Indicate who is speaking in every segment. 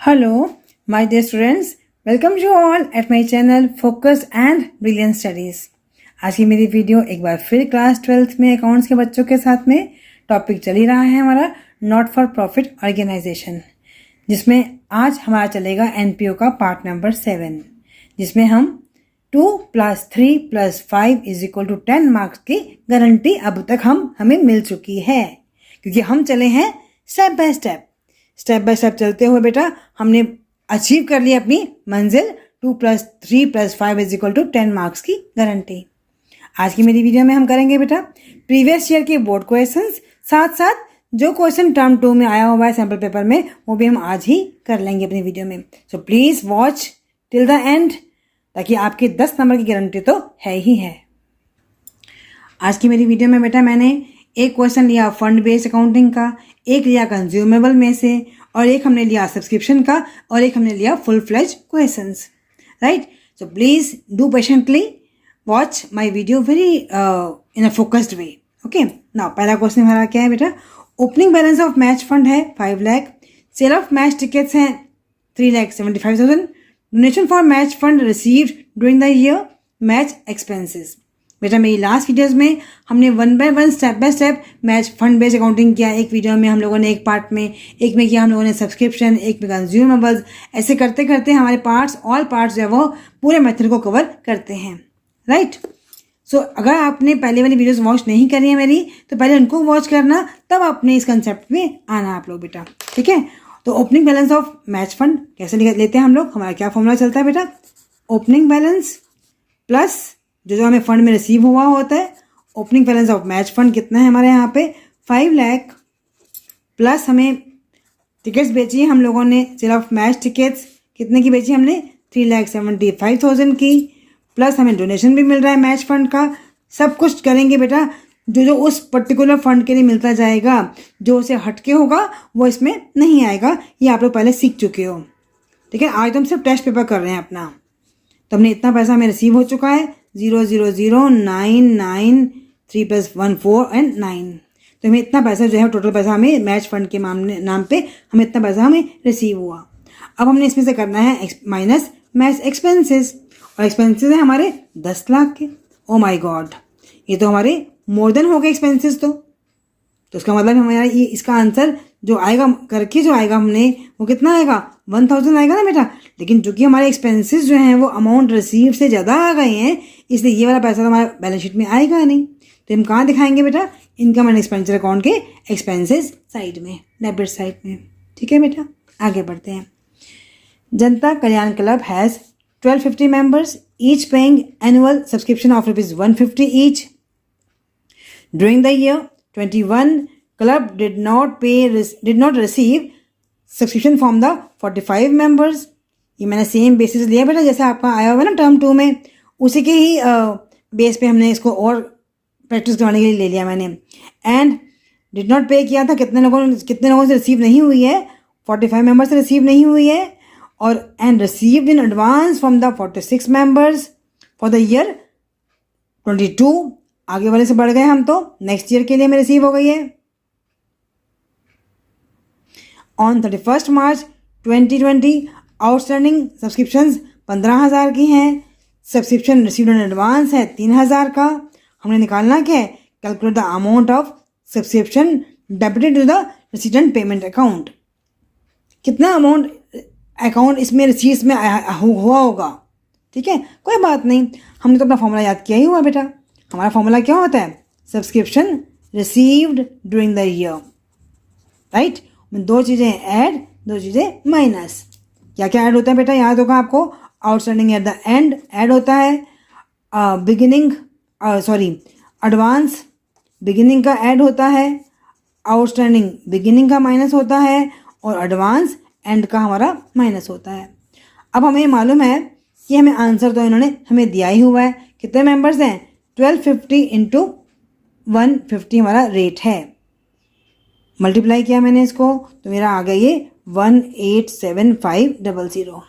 Speaker 1: Hello, my dear students. Welcome you all at my channel Focus and Brilliant Studies. आज की मेरी video एक बार फिर क्लास 12th में अकाउंट्स के बच्चों के साथ में टॉपिक चल ही रहा है हमारा नॉट फॉर प्रॉफिट ऑर्गेनाइजेशन, जिसमें आज हमारा चलेगा एनपीओ का पार्ट नंबर 7, जिसमें हम 2 + 3 + 5 = 10 मार्क्स की गारंटी अब तक हमें मिल चुकी है, क्योंकि हम चले हैं स्टेप बाय स्टेप चलते हुए बेटा हमने अचीव कर लिया अपनी मंजिल 2 + 3 + 5 = 10 मार्क्स की गारंटी। आज की मेरी वीडियो में हम करेंगे बेटा प्रीवियस ईयर के बोर्ड क्वेश्चंस, साथ साथ जो क्वेश्चन टर्म 2 में आया हुआ है सैम्पल पेपर में वो भी हम आज ही कर लेंगे अपनी वीडियो में। So please watch till the end, ताकि आपकी 10 नंबर की गारंटी तो है ही है। आज की मेरी वीडियो में बेटा मैंने एक क्वेश्चन लिया फंड बेस्ड अकाउंटिंग का, एक लिया कंज्यूमेबल में से, और एक हमने लिया सब्सक्रिप्शन का, और एक हमने लिया full fledge questions, right. So please do patiently watch my video very in a focused way. Okay, now पहला क्वेश्चन हमारा क्या है बेटा, opening balance of match fund है 5 lakh, sale of match tickets हैं 3,75,000, donation for match fund received during the year, match expenses. बेटा मेरी last videos में हमने 1 by 1 step by step match fund based accounting किया। एक वीडियो में हम लोगों ने एक पार्ट में, एक में किया हम लोगों ने सब्सक्रिप्शन, एक में कंज्यूमेबल्स, ऐसे करते करते हमारे ऑल पार्ट्स जो है वो पूरे मेथड को कवर करते हैं, राइट। सो अगर आपने पहले वाली वीडियोस वॉच नहीं करी है मेरी, तो पहले उनको वॉच करना, तब अपने इस कंसेप्ट में आना आप लोग बेटा, ठीक है। तो opening balance of match fund कैसे लेते हैं हम लोग, हमारा क्या फॉर्मूला चलता है बेटा, ओपनिंग बैलेंस प्लस जो हमें फंड में रिसीव हुआ होता है, opening balance of match fund कितना है हमारे यहाँ पे 5 लाख, प्लस हमें टिकट्स बेची हम लोगों ने, सेल ऑफ मैच टिकट्स कितने की बेची हमने 3,75,000 की, प्लस हमें डोनेशन भी मिल रहा है मैच फंड का। सब कुछ करेंगे बेटा, जो उस पर्टिकुलर फंड के लिए मिलता जाएगा, जो उसे हटके होगा वो इसमें नहीं आएगा, ये आप लोग पहले सीख चुके हो, ठीक है। आज तो हम सिर्फ टेस्ट पेपर कर रहे हैं अपना, तो हमने इतना पैसा हमें रिसीव हो चुका है 0,0,0,993 + 1 4 and 9, तो हमें इतना पैसा जो है टोटल पैसा हमें मैच फंड के नाम पे हमें इतना पैसा हमें रिसीव हुआ। अब हमने इसमें से करना है माइनस मैच एक्सपेंसेस, और एक्सपेंसेस है हमारे 10 लाख के। ओ माय गॉड, ये तो हमारे मोर देन हो गए एक्सपेंसेस, तो उसका मतलब हमारा ये इसका आंसर जो आएगा करके जो आएगा हमने वो कितना आएगा 1,000 आएगा ना बेटा। लेकिन चूंकि हमारे एक्सपेंसेस जो हैं वो अमाउंट रिसीव से ज़्यादा आ गए हैं, इसलिए ये वाला पैसा तो हमारा बैलेंस शीट में आएगा नहीं। तो हम कहाँ दिखाएंगे बेटा, इनकम एंड एक्सपेंडिचर अकाउंट के एक्सपेंसेस साइड में, डेबिट साइड में, ठीक है बेटा। आगे बढ़ते हैं। जनता कल्याण club has 1,250 members, each paying annual subscription of ₹150 each. During the year 21, club did not receive subscription from the 45 members. ये मैंने सेम बेसिस लिया बेटा जैसे आपका आया हुआ ना टर्म 2 में, उसी के ही बेस पे हमने इसको और प्रैक्टिस करवाने के लिए ले लिया मैंने। एंड डिड नॉट पे किया था, कितने लोगों से रिसीव नहीं हुई है, 45 मेंबर्स से रिसीव नहीं हुई है, और and received in advance from the 46 members for the year 22। आगे वाले से बढ़ गए हम, तो नेक्स्ट ईयर के लिए हमें रिसीव हो गई है। ऑन 31 मार्च 2020 आउटस्टैंडिंग सब्सक्रिप्शंस 15,000 की हैं, सब्सक्रिप्शन रिसीव्ड इन एडवांस है 3,000 का। हमने निकालना क्या है, calculate the amount of subscription debited to the resident payment account. कितना अमाउंट अकाउंट इसमें रिसीट्स में हुआ होगा, ठीक है। कोई बात नहीं, हमने तो अपना फॉर्मूला याद किया ही हुआ बेटा। हमारा फॉर्मूला क्या होता है, subscription received during the year, right. दो चीज़ें ऐड, दो चीज़ें माइनस। क्या क्या ऐड होता है बेटा, याद होगा आपको, outstanding at the end add होता है, एडवांस बिगिनिंग का ऐड होता है, आउटस्टैंडिंग बिगिनिंग का माइनस होता है, और एडवांस एंड का हमारा माइनस होता है। अब हमें मालूम है कि हमें आंसर तो इन्होंने हमें दिया ही हुआ है, कितने मेंबर्स हैं 1,250 × 150 हमारा रेट है। मल्टीप्लाई किया मैंने इसको, तो मेरा आ गया ये 1,875,000,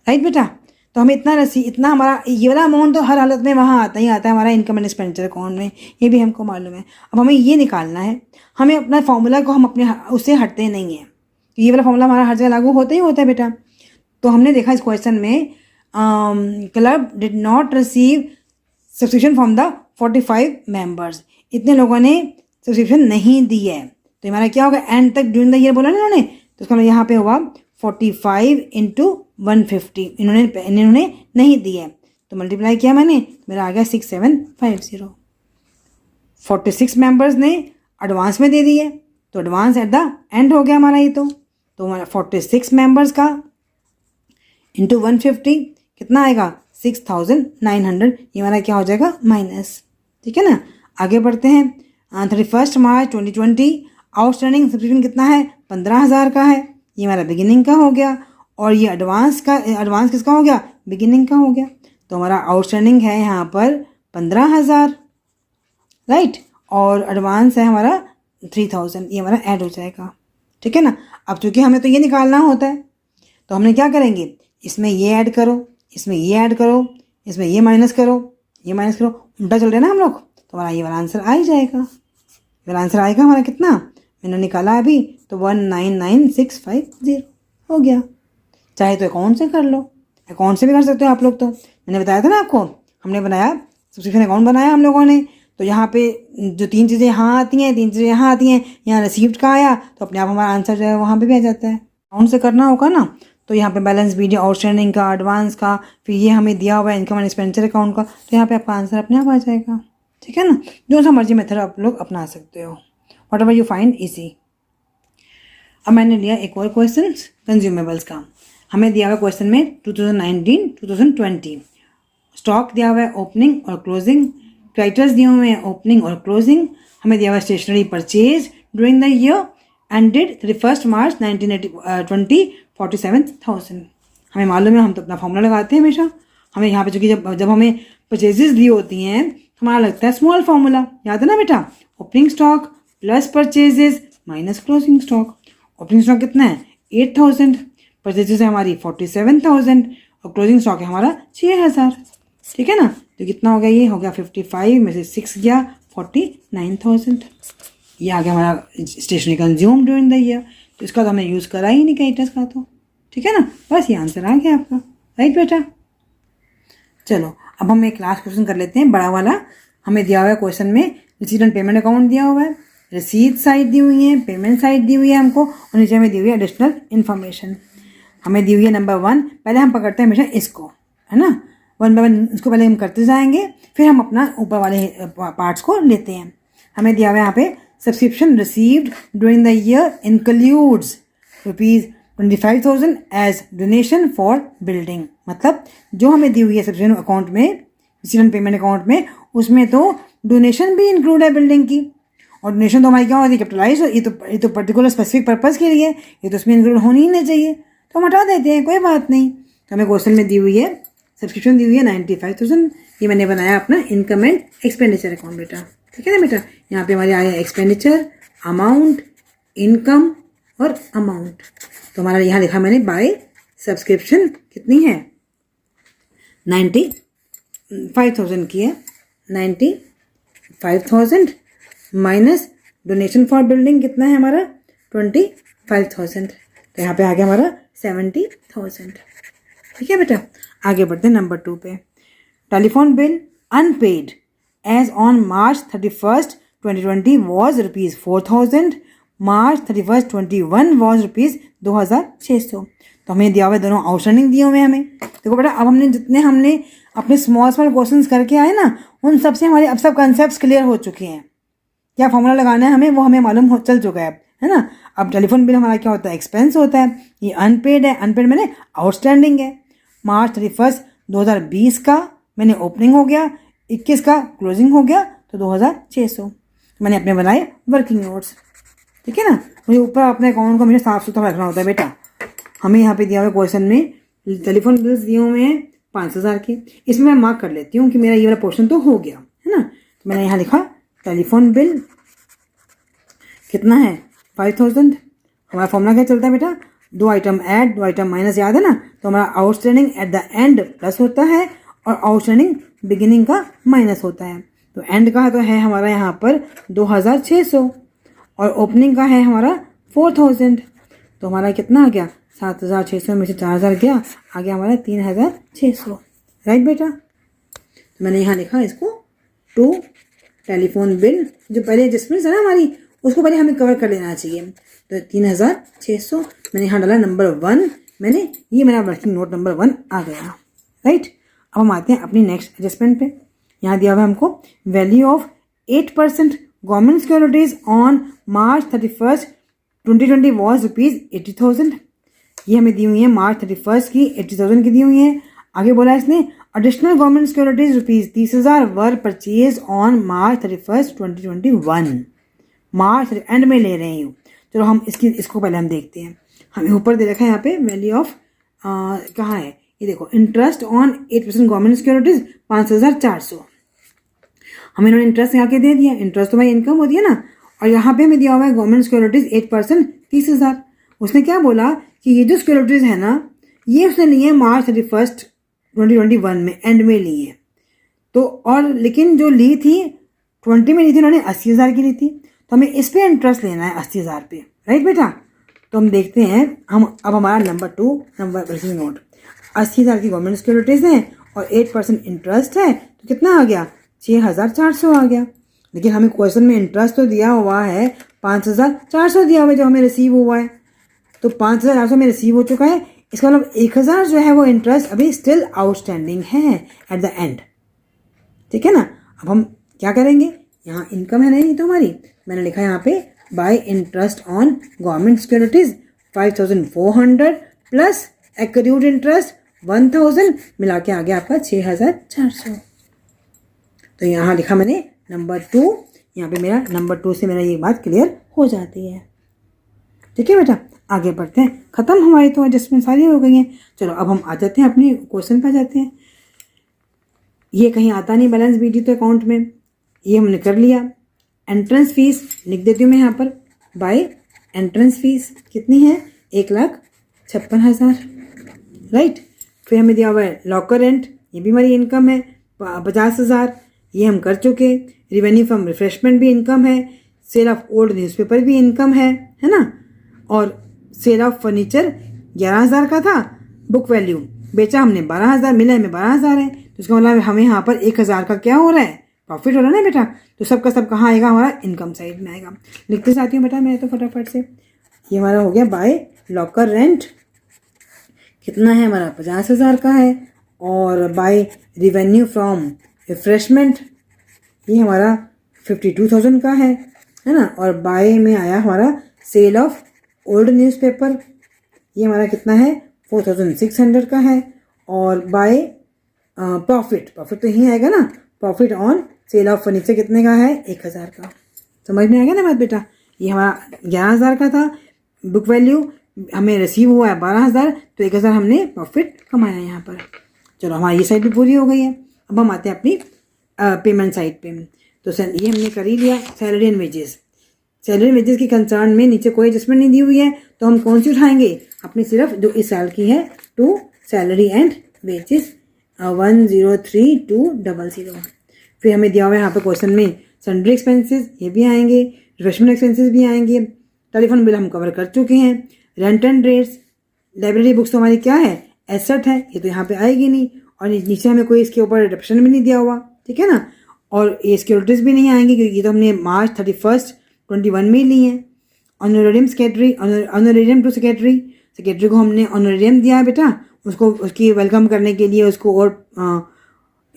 Speaker 1: राइट बेटा। तो हमें इतना हमारा ये वाला अमाउंट तो हर हालत में वहाँ आता ही आता है हमारा इनकम एंड एक्सपेंडिचर अकाउंट में, ये भी हमको मालूम है। अब हमें ये निकालना है, हमें अपना फॉर्मूला को हम अपने उससे हटते नहीं हैं, तो ये वाला फॉर्मूला हमारा हर जगह लागू होता ही होता है बेटा। तो हमने देखा इस क्वेश्चन में club did not receive subscription from the 45 members, इतने लोगों ने सब्सक्रिप्शन नहीं दी है। तो हमारा क्या होगा, एंड तक ड्यूरिंग द ईयर बोला ना इन्होंने, तो उसका मतलब यहाँ पे हुआ 45 इंटू 150 इन्होंने नहीं दी है, तो मल्टीप्लाई किया मैंने, मेरा आ गया 6750। 46 मेंबर्स ने एडवांस में दे दी है, तो एडवांस एट द एंड हो गया हमारा ये। तो हमारा 46 मेंबर्स का इंटू 150 कितना आएगा, 6900, ये हमारा क्या हो जाएगा, माइनस। ठीक है ना, आगे बढ़ते हैं। 31 मार्च 2020 आउटस्टैंडिंग सब्सक्रिप्शन कितना है, 15,000 का है, ये हमारा बिगिनिंग का हो गया। और ये एडवांस किसका हो गया, बिगिनिंग का हो गया। तो हमारा आउटस्टैंडिंग है यहाँ पर 15,000, राइट, और एडवांस है हमारा 3000, ये हमारा ऐड हो जाएगा। ठीक है ना, अब चूंकि हमें तो ये निकालना होता है, तो हमने क्या करेंगे, इसमें ये ऐड करो, इसमें ये ऐड करो, इसमें ये माइनस करो, ये माइनस करो, उल्टा चल रहे हैं ना हम लोग, तो हमारा ये वाला आंसर आ ही जाएगा। ये वाला आंसर आएगा हमारा कितना, मैंने निकाला अभी, तो 199650 हो गया। चाहे तो अकाउंट से कर लो, अकाउंट से भी कर सकते हो आप लोग। तो मैंने बताया था ना आपको, हमने बनाया सब्सक्रिप्शन अकाउंट बनाया हम लोगों ने, तो यहाँ पे जो 3 चीज़ें यहाँ आती हैं, 3 चीज़ें यहाँ आती हैं, यहाँ रिसीव्ड का आया, तो अपने आप हमारा आंसर जो है वहाँ पे भी आ जाता है। अकाउंट से करना होगा ना, तो यहाँ पे बैलेंस वीडियो आउटस्टैंडिंग का, एडवांस का, फिर ये हमें दिया हुआ है इनकम एंड एक्सपेंडिचर अकाउंट का, तो यहाँ पे आपका आंसर अपने आप आ जाएगा। ठीक है ना, जो सा मर्जी मेथड आप लोग अपना सकते हो, what ever you find easy. अब मैंने लिया एक और क्वेश्चन कंज्यूमेबल्स का। हमें दिया हुआ क्वेश्चन में 2019-2020 स्टॉक दिया हुआ है ओपनिंग और क्लोजिंग, क्रेडिटर्स दिए हुए हैं ओपनिंग और क्लोजिंग, हमें दिया हुआ है stationery purchase during the year ended 31 March 1920 47,000। हमें मालूम है, हम तो अपना फॉर्मूला लगाते हैं हमेशा। हमें यहाँ पे चूँकि जब हमें परचेजेस दी होती हैं, हमारा लगता है स्मॉल फार्मूला, याद है ना बेटा, opening stock plus purchases minus closing stock. Opening stock कितना है, 8000, परचेजेस है हमारी 47,000, और क्लोजिंग स्टॉक है हमारा 6000। ठीक है ना, तो कितना हो गया, ये हो गया 55 में से 6 गया 49,000। ये आ गया हमारा stationery consume during the year, तो इसका तो हमने यूज़ करा ही नहीं क्रेडिटर्स का, तो ठीक है ना, बस ये आंसर आ गया आपका, राइट बेटा। चलो अब हम एक लास्ट क्वेश्चन कर लेते हैं, बड़ा वाला। हमें दिया हुआ है क्वेश्चन में रिसीट एंड पेमेंट अकाउंट दिया हुआ है, रिसीट साइड दी हुई है, पेमेंट साइड दी हुई है हमको, और नीचे हमें दी हुई है एडिशनल इन्फॉर्मेशन। हमें दी हुई है नंबर 1, पहले हम पकड़ते हैं हमेशा इसको, है ना, 1 बाय 1 इसको पहले हम करते जाएंगे, फिर हम अपना ऊपर वाले पार्ट्स को लेते हैं। हमें दिया हुआ है यहाँ पे subscription received during the year includes ₹25,000 as donation for building. मतलब जो हमें दी हुई है सब्सक्रिप्शन अकाउंट में, रिसीट एंड पेमेंट अकाउंट में, उसमें तो डोनेशन भी इंक्लूड है बिल्डिंग की, और डोनेशन तो हमारी क्या होती है, कैपिटलाइज, ये तो पर्टिकुलर स्पेसिफिक पर्पज़ के लिए, ये तो उसमें इंक्लूड होनी ही नहीं चाहिए, तो हम हटा देते हैं, कोई बात नहीं। तो हमें क्वेश्चन में दी हुई है सब्सक्रिप्शन दी हुई है 95,000, ये मैंने बनाया अपना इनकम एंड एक्सपेंडिचर अकाउंट बेटा। ठीक है ना बेटा, यहाँ पे हमारे आया एक्सपेंडिचर, अमाउंट, इनकम और अमाउंट। तो हमारा यहाँ लिखा मैंने बाय सब्सक्रिप्शन कितनी है, 95,000 की है, 95,000 माइनस डोनेशन फॉर बिल्डिंग कितना है हमारा 25,000, तो यहाँ पे आ गया हमारा 70,000। ठीक है बेटा, आगे बढ़ते हैं नंबर 2 पे। Telephone bill unpaid as on March 31st 2020 was ₹4,000, March 31st 2021 was ₹2,600। तो हमें दिया हुआ है, दोनों आउटस्टैंडिंग दिए हुए हैं हमें। देखो बेटा, अब हमने जितने अपने स्मॉल क्वेश्चंस करके आए ना, उन सबसे हमारे अब सब कंसेप्ट क्लियर हो चुके हैं। क्या फॉर्मूला लगाना है हमें, वो हमें मालूम चल चुका है ना। अब टेलीफोन बिल हमारा क्या होता है, एक्सपेंस होता है, ये अनपेड है, अनपेड मैंने आउटस्टैंडिंग है। March 31st 2020 का मैंने ओपनिंग हो गया, 21 का क्लोजिंग हो गया, तो 2,600 मैंने अपने बनाए वर्किंग नोट्स। ठीक है ना, मुझे ऊपर अपने अकाउंट को मुझे साफ सुथरा रखना होता है बेटा। हमें यहाँ पे दिया हुआ क्वेश्चन में टेलीफोन बिल्स दिए हुए हैं 5,000 के, इसमें मैं मार्क कर लेती हूँ कि मेरा ये वाला पोर्शन तो हो गया, है ना। तो मैंने यहाँ लिखा टेलीफोन बिल कितना है 5,000। हमारा फॉर्मूला क्या चलता है बेटा, 2 आइटम ऐड 2 आइटम माइनस, याद है ना। तो हमारा outstanding at the end plus होता है, और आउटस्टैंडिंग बिगिनिंग का माइनस होता है। तो एंड का तो है हमारा यहाँ पर 2,600, और ओपनिंग का है हमारा 4,000। तो हमारा कितना आ गया, 7,600 में से 4,000 गया, आ गया हमारा 3,600। राइट बेटा, तो मैंने यहाँ लिखा इसको टू टेलीफोन बिल, जो पहले एडजस्टमेंट है ना हमारी, उसको पहले हमें कवर कर लेना चाहिए। तो 3,600 मैंने यहाँ डाला नंबर 1, मैंने ये मेरा वर्किंग नोट नंबर 1 आ गया। राइट, अब हम आते हैं अपनी नेक्स्ट एडजस्टमेंट पे। यहाँ दिया हुआ है हमको value of 8% government securities on March 31, 2020 was ₹80,000। ये हमें दी हुई है March 31 की 80,000 की दी हुई है। आगे बोला इसने additional government securities ₹30,000 were purchase on March 31, 2021। March and में ले रहे हैं। चलो हम इसको पहले हम देखते हैं। हमें ऊपर दे रखा है यहाँ पे वैल्यू ऑफ कहाँ है, ये देखो, इंटरेस्ट ऑन 8% गवर्नमेंट सिक्योरिटीज 5,400। हमें इन्होंने इंटरेस्ट यहाँ के दे दिया, इंटरेस्ट तो भाई इनकम होती है ना, और यहाँ पे हमें दिया हुआ है गवर्नमेंट सिक्योरिटीज 8% 30,000। उसने क्या बोला कि ये जो सिक्योरिटीज है ना, ये उसने ली है March 31, 2021 में एंड में ली है। तो और लेकिन जो ली थी 20 में ली थी उन्होंने 80,000 की ली थी, तो हमें इस पे इंटरेस्ट लेना है 80,000 पे। राइट बेटा, तो हम देखते हैं, हम अब हमारा नंबर 2 नंबर वर्किंग नोट 80,000 की गवर्नमेंट सिक्योरिटीज हैं और 8% इंटरेस्ट है, तो कितना आ गया, 6,400 आ गया। लेकिन हमें क्वेश्चन में इंटरेस्ट तो दिया हुआ है 5,400 दिया हुआ है जो हमें रिसीव हुआ है, तो 5,400 में रिसीव हो चुका है, इसका मतलब 1,000 जो है वो इंटरेस्ट अभी स्टिल आउटस्टैंडिंग है एट द एंड। ठीक है ना, अब हम क्या करेंगे, यहाँ इनकम है नहीं तो हमारी, मैंने लिखा यहाँ पे bye interest on government securities 5,400 plus accrued interest 1,000 मिला के आ गया आपका 6,400। तो यहाँ लिखा मैंने नंबर 2, यहाँ पे मेरा नंबर 2 से मेरा ये बात क्लियर हो जाती है। ठीक है बेटा, आगे बढ़ते हैं। खत्म हमारी तो एडजस्टमेंट सारी हो गई हैं। चलो अब हम आ जाते हैं अपने क्वेश्चन पर जाते हैं। ये कहीं आता नहीं बैलेंस बीडी तो अकाउंट में, ये हमने कर लिया। एंट्रेंस फीस लिख देती हूँ मैं यहाँ पर, बाय एंट्रेंस फीस कितनी है, 1,56,000। राइट, फिर हमें दिया हुआ है लॉकर रेंट, ये भी हमारी इनकम है 50,000, ये हम कर चुके। रिवेन्यू फ्रॉम रिफ्रेशमेंट भी इनकम है, सेल ऑफ ओल्ड न्यूज़पेपर भी इनकम है ना, और सेल ऑफ फर्नीचर 11,000 का था, बुक वैल्यू बेचा हमने 12,000, मिला हमें 12,000 है, तो इसका मतलब हमें यहाँ पर 1,000 का क्या हो रहा है, प्रॉफिट हो रहा है ना बेटा। तो सबका सब कहाँ आएगा, हमारा इनकम साइड में आएगा। लिखते जाती हूँ बेटा मैं तो फटाफट से। ये हमारा हो गया बाय लॉकर रेंट, कितना है हमारा 50,000 का है, और बाय रिवेन्यू फ्रॉम रिफ्रेशमेंट ये हमारा 52,000 का है ना, और बाय में आया हमारा सेल ऑफ ओल्ड न्यूज़पेपर, ये हमारा कितना है 4,600 का है, और बाय प्रॉफिट तो यही आएगा ना, profit on sale of furniture कितने का है, 1,000 का। समझ में आ गया ना बात बेटा, ये हमारा 11,000 का था, बुक वैल्यू हमें रिसीव हुआ है 12,000, तो 1,000 हमने प्रॉफिट कमाया यहाँ पर। चलो हमारी ये साइड भी पूरी हो गई है। अब हम आते हैं अपनी पेमेंट साइड पे। तो ये हमने कर ही लिया, salary and wages. Salary and wages की कंसर्न में नीचे कोई एडजस्टमेंट नहीं दी हुई है, तो हम कौन सी उठाएंगे, अपनी सिर्फ जो इस साल की है, टू सैलरी एंड वेजेस 103,200। फिर हमें दिया हुआ है यहाँ पे क्वेश्चन में सन्ड्री एक्सपेंसेस, ये भी आएंगे, रिफ्रेशमेंट एक्सपेंसेस भी आएंगे, टेलीफोन बिल हम कवर कर चुके हैं, rent and rates, library books तो हमारी क्या है, एसेट है, ये तो यहाँ पे आएगी नहीं, और नीचे हमें कोई इसके ऊपर रिडक्शन भी नहीं दिया हुआ। ठीक है ना, और ये सिक्योरिटीज भी नहीं आएंगी क्योंकि ये तो हमने March 31, 2021 में ही ली है। Honorarium secretary, honorarium to secretary को हमने ऑनरेरियम दिया है बेटा, उसको उसकी वेलकम करने के लिए उसको, और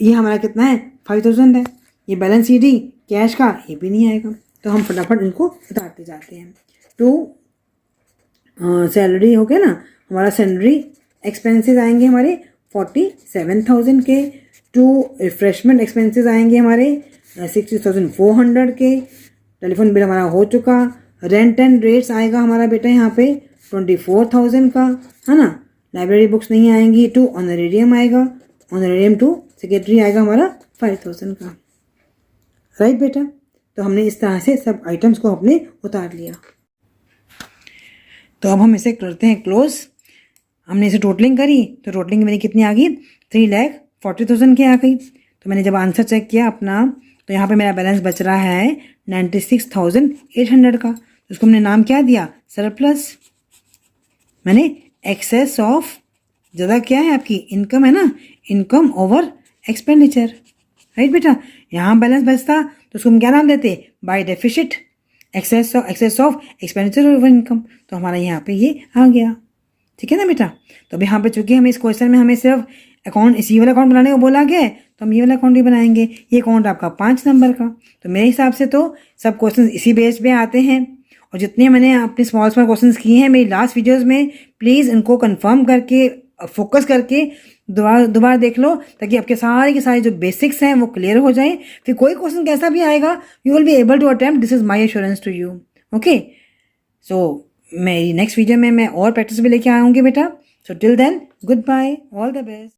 Speaker 1: ये हमारा कितना है 5,000 है। ये बैलेंस शीट ही कैश का ये भी नहीं आएगा, तो हम फटाफट इनको उतारते जाते हैं। टू सैलरी हो गया ना, हमारा सैलरी एक्सपेंसेस आएंगे हमारे 47,000 के, टू रिफ्रेशमेंट एक्सपेंसेस आएंगे हमारे 60,400 के, टेलीफोन बिल हमारा हो चुका, रेंट एंड रेट्स आएगा हमारा बेटा यहाँ पे 24,000 का, है ना। लाइब्रेरी बुक्स नहीं आएंगी, टू ऑनरेरियम आएगा, ऑनरेरियम टू सेक्रेटरी आएगा हमारा 5,000 का। राइट बेटा, तो हमने इस तरह से सब आइटम्स को अपने उतार लिया। तो अब हम इसे करते हैं क्लोज। हमने इसे टोटलिंग करी, तो टोटलिंग मेरी कितनी आ गई, 3,40,000 की आ गई। तो मैंने जब आंसर चेक किया अपना, तो यहाँ पे मेरा बैलेंस बच रहा है 96,800 का। तो उसको हमने नाम क्या दिया, सरप्लस। मैंने एक्सेस ऑफ, ज़्यादा क्या है आपकी इनकम है ना, इनकम ओवर एक्सपेंडिचर, राइट बेटा। यहाँ बैलेंस बचता तो उसको हम क्या नाम देते, by deficit, excess of expenditure over income. तो हमारा यहाँ पे ये आ गया, ठीक है ना बेटा। तो अब यहाँ पे चूंकि हमें इस क्वेश्चन में हमें सिर्फ अकाउंट, इसी वाला अकाउंट बनाने को बोला गया है, तो हम ये वाला अकाउंट भी बनाएंगे। ये अकाउंट आपका 5 नंबर का। तो मेरे हिसाब से तो सब क्वेश्चन इसी बेस पे आते हैं। और जितने मैंने अपने स्मॉल क्वेश्चन किए हैं मेरी लास्ट वीडियोज़ में, प्लीज़ इनको कन्फर्म करके, फोकस करके दोबारा देख लो, ताकि आपके सारे के सारे जो बेसिक्स हैं वो क्लियर हो जाएं। फिर कोई क्वेश्चन कैसा भी आएगा, you will be able to attempt, this is my assurance to you. Okay, so मेरी नेक्स्ट वीडियो में मैं और प्रैक्टिस भी लेके आऊँगी बेटा। So till then, goodbye, all the best.